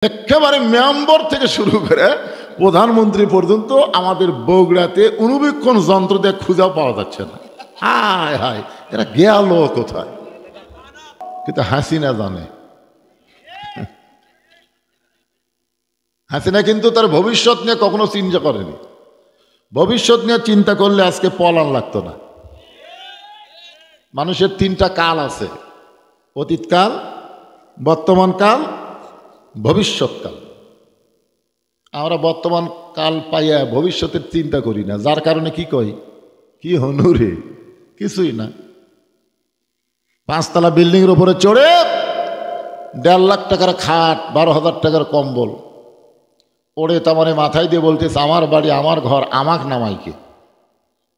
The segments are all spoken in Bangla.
একেবারে মেম্বার থেকে শুরু করে প্রধানমন্ত্রী পর্যন্ত আমাদের বগুড়াতে অনুবীক্ষণ যন্ত্র দিয়ে খুঁজেও পাওয়া যাচ্ছে না। হায় হায়, এরা গেল কোথায়? কিন্তু হাসিনা জানে। হাসিনা কিন্তু তার ভবিষ্যৎ নিয়ে কখনো চিন্তা করেনি। ভবিষ্যৎ নিয়ে চিন্তা করলে আজকে পলান লাগতো না। মানুষের তিনটা কাল আছে: অতীতকাল, বর্তমান কাল, ভবিষ্যৎকাল। আমরা বর্তমান কাল পাইয়া ভবিষ্যতের চিন্তা করি না, যার কারণে কি কই, কি হনুরে, কিছুই না। 5 তলা বিল্ডিং এর উপরে চড়ে 1.5 লাখ টাকার খাট, 12,000 টাকার কম্বল ওড়ে তামারে মাথায় দিয়ে বলতেছে আমার বাড়ি আমার ঘর, আমাক নামাইকে।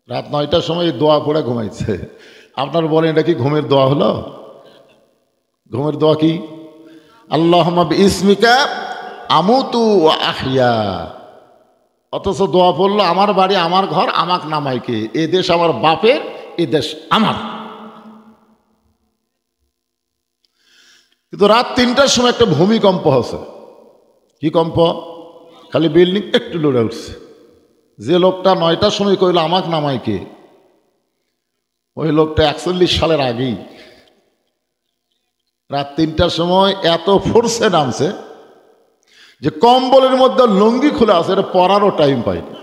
রাত 9টার সময় দোয়া পড়ে ঘুমাইছে। আপনার বলেন এটা কি ঘুমের দোয়া হলো? ঘুমের দোয়া কি? আল্লাহুম্মা বিইসমিকা আমুতু ওয়া আহইয়া। অথচ দোয়া পড়লো আমার বাড়ি আমার ঘর, আমাক নামাইকে। এ দেশ আমার বাপের, এ দেশ আমার। কিন্তু রাত 3টার সময় একটা ভূমিকম্প হচ্ছে। কি কম্প? খালি বিল্ডিং একটু লড়ে উঠছে। যে লোকটা 9টার সময় কইল আমাক নামাইকে, ওই লোকটা 41 সালের আগেই রাত 3টার সময় এত ফোর্সে নামছে যে কম্বলের মধ্যে লুঙ্গি খুলে আছে, এটা পরারও টাইম পাইনি।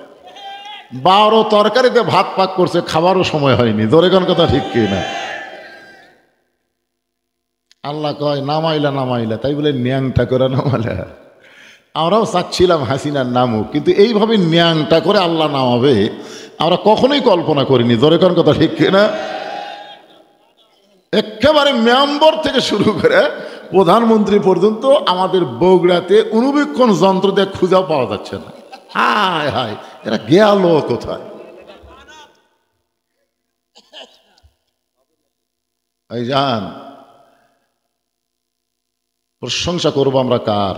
12 তরকারিতে ভাত পাক করছে, খাবারও সময় হয়নি। ধরে কোন কথা ঠিক কি না? আল্লাহ কয় নামাইলা নামাইলা, তাই বলে ন্যাংটা করে নামাইলা। আমরাও চাচ্ছিলাম হাসিনার নামুক, কিন্তু এইভাবে ন্যাংটা করে আল্লাহ নামাবে আমরা কখনোই কল্পনা করিনি। ধরে কোন কথা ঠিক কি না? একেবারে মেম্বার থেকে শুরু করে প্রধানমন্ত্রী পর্যন্ত আমাদের বগুড়াতে অনুবীক্ষণ যন্ত্র দিয়ে খুঁজেও পাওয়া যাচ্ছে না। হায় হায়, এরা গেল কোথায়? এই জান, প্রশংসা করবো আমরা কার?